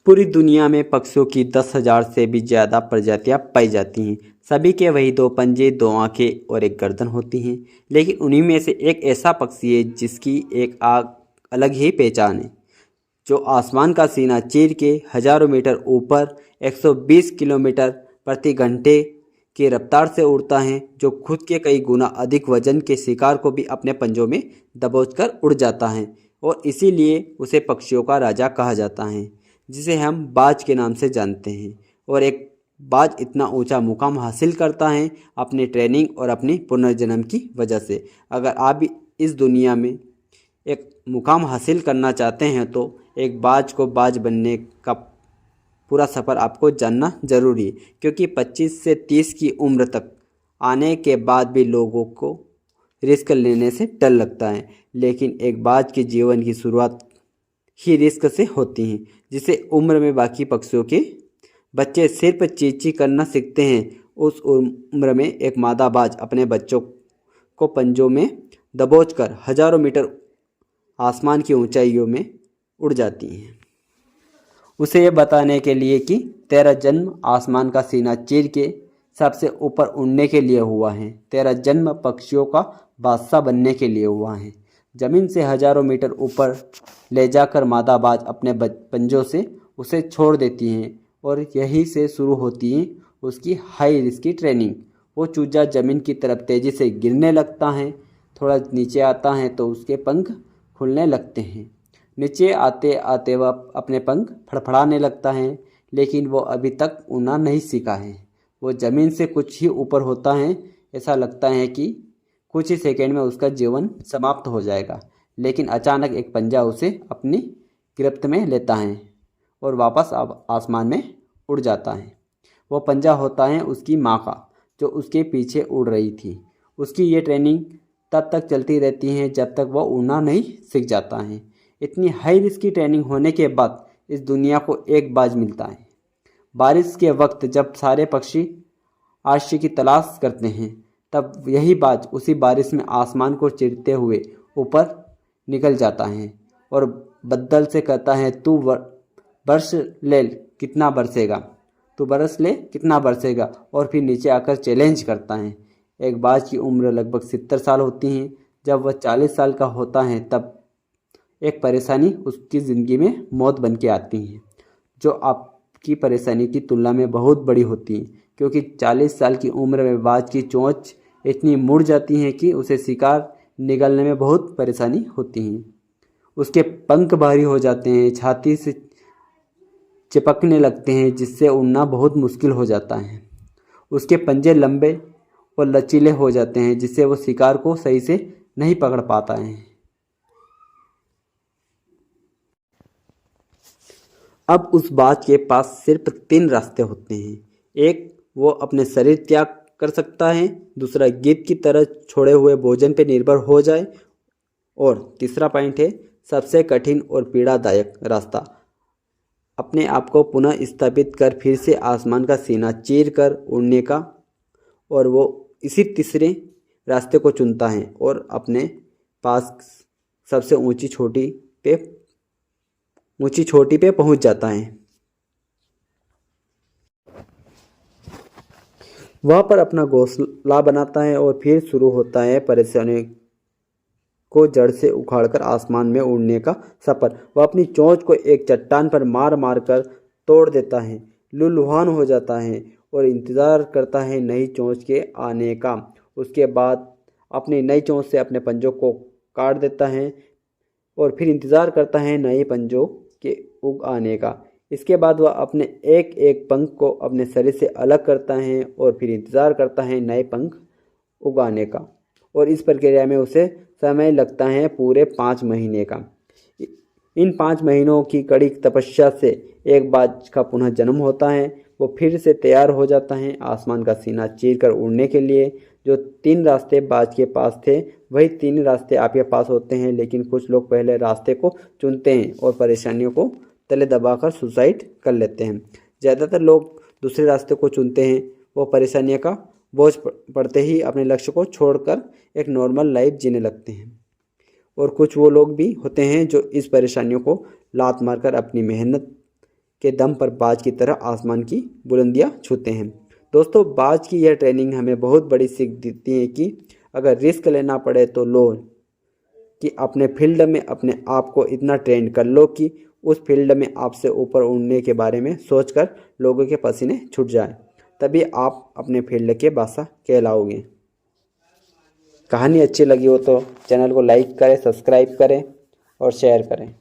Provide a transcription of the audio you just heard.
पूरी दुनिया में पक्षियों की 10,000 से भी ज़्यादा प्रजातियां पाई जाती हैं। सभी के वही दो पंजे, दो आंखें और एक गर्दन होती हैं। लेकिन उन्हीं में से एक ऐसा पक्षी है जिसकी एक अलग ही पहचान है, जो आसमान का सीना चीर के हजारों मीटर ऊपर 120 किलोमीटर प्रति घंटे की रफ्तार से उड़ता है, जो खुद के कई गुना अधिक वजन के शिकार को भी अपने पंजों में दबोचकर उड़ जाता है। और इसीलिए उसे पक्षियों का राजा कहा जाता है, जिसे हम बाज के नाम से जानते हैं। और एक बाज इतना ऊंचा मुकाम हासिल करता है अपनी ट्रेनिंग और अपनी पुनर्जन्म की वजह से। अगर आप भी इस दुनिया में एक मुकाम हासिल करना चाहते हैं तो एक बाज को बाज बनने का पूरा सफ़र आपको जानना ज़रूरी है, क्योंकि 25 से 30 की उम्र तक आने के बाद भी लोगों को रिस्क लेने से डर लगता है। लेकिन एक बाज के जीवन की शुरुआत ही रिस्क से होती है। जिसे उम्र में बाकी पक्षियों के बच्चे सिर्फ चींची करना सीखते हैं, उस उम्र में एक मादा बाज अपने बच्चों को पंजों में दबोचकर हजारों मीटर आसमान की ऊंचाइयों में उड़ जाती हैं, उसे ये बताने के लिए कि तेरा जन्म आसमान का सीना चीर के सबसे ऊपर उड़ने के लिए हुआ है। तेरा जन्म पक्षियों का बादशाह बनने के लिए हुआ है। जमीन से हजारों मीटर ऊपर ले जाकर मादा बाज अपने पंजों से उसे छोड़ देती हैं, और यहीं से शुरू होती है उसकी हाई रिस्क की ट्रेनिंग। वो चूजा जमीन की तरफ तेज़ी से गिरने लगता है। थोड़ा नीचे आता है तो उसके पंख खुलने लगते हैं। नीचे आते आते वह अपने पंख फड़फड़ाने लगता है, लेकिन वो अभी तक उड़ना नहीं सीखा है। वो ज़मीन से कुछ ही ऊपर होता है। ऐसा लगता है कि कुछ ही सेकंड में उसका जीवन समाप्त हो जाएगा। लेकिन अचानक एक पंजा उसे अपनी गिरफ्त में लेता है और वापस आसमान में उड़ जाता है। वो पंजा होता है उसकी माँ का, जो उसके पीछे उड़ रही थी। उसकी ये ट्रेनिंग तब तक चलती रहती है जब तक वह उड़ना नहीं सीख जाता है। इतनी हाई रिस्क की ट्रेनिंग होने के बाद इस दुनिया को एक बाज मिलता है। बारिश के वक्त जब सारे पक्षी आश्रय की तलाश करते हैं, तब यही बाज उसी बारिश में आसमान को चीरते हुए ऊपर निकल जाता है और बदल से कहता है, तू बरस ले कितना बरसेगा, तू बरस ले कितना बरसेगा। और फिर नीचे आकर चैलेंज करता है। एक बाज की उम्र लगभग 70 साल होती है। जब वह 40 साल का होता है तब एक परेशानी उसकी ज़िंदगी में मौत बन के आती है, जो आपकी परेशानी की तुलना में बहुत बड़ी होती है, क्योंकि 40 साल की उम्र में बाज की चोंच इतनी मुड़ जाती है कि उसे शिकार निगलने में बहुत परेशानी होती है। उसके पंख भारी हो जाते हैं, छाती से चिपकने लगते हैं, जिससे उड़ना बहुत मुश्किल हो जाता है। उसके पंजे लंबे और लचीले हो जाते हैं, जिससे वो शिकार को सही से नहीं पकड़ पाता है। अब उस बाज के पास सिर्फ 3 रास्ते होते हैं। एक, वो अपने शरीर त्याग कर सकता है। दूसरा, गिद्ध की तरह छोड़े हुए भोजन पर निर्भर हो जाए। और तीसरा पॉइंट है सबसे कठिन और पीड़ादायक रास्ता, अपने आप को पुनः स्थापित कर फिर से आसमान का सीना चीर कर उड़ने का। और वो इसी तीसरे रास्ते को चुनता है और अपने पास सबसे ऊंची चोटी पे पहुंच जाता है। वहाँ पर अपना घोंसला बनाता है और फिर शुरू होता है परेशानी को जड़ से उखाड़कर आसमान में उड़ने का सफ़र। वह अपनी चोंच को एक चट्टान पर मार मार कर तोड़ देता है, लुलुहान हो जाता है और इंतज़ार करता है नई चोंच के आने का। उसके बाद अपनी नई चोंच से अपने पंजों को काट देता है और फिर इंतज़ार करता है नए पंजों के उग आने का। इसके बाद वह अपने एक एक पंख को अपने शरीर से अलग करता है और फिर इंतज़ार करता है नए पंख उगाने का। और इस प्रक्रिया में उसे समय लगता है पूरे 5 महीने का। इन 5 महीनों की कड़ी तपस्या से एक बाज का पुनः जन्म होता है। वो फिर से तैयार हो जाता है आसमान का सीना चीर कर उड़ने के लिए। जो 3 रास्ते बाज के पास थे, वही 3 रास्ते आपके पास होते हैं। लेकिन कुछ लोग पहले रास्ते को चुनते हैं और परेशानियों को तले दबाकर सुसाइड कर लेते हैं। ज़्यादातर लोग दूसरे रास्ते को चुनते हैं। वो परेशानियों का बोझ पड़ते ही अपने लक्ष्य को छोड़कर एक नॉर्मल लाइफ जीने लगते हैं। और कुछ वो लोग भी होते हैं जो इस परेशानियों को लात मारकर अपनी मेहनत के दम पर बाज की तरह आसमान की बुलंदियां छूते हैं। दोस्तों, बाज की यह ट्रेनिंग हमें बहुत बड़ी सीख देती है कि अगर रिस्क लेना पड़े तो लो, कि अपने फील्ड में अपने आप को इतना ट्रेन कर लो कि उस फील्ड में आपसे ऊपर उड़ने के बारे में सोचकर लोगों के पसीने छूट जाए, तभी आप अपने फील्ड के बादशाह कहलाओगे। कहानी अच्छी लगी हो तो चैनल को लाइक करें, सब्सक्राइब करें और शेयर करें।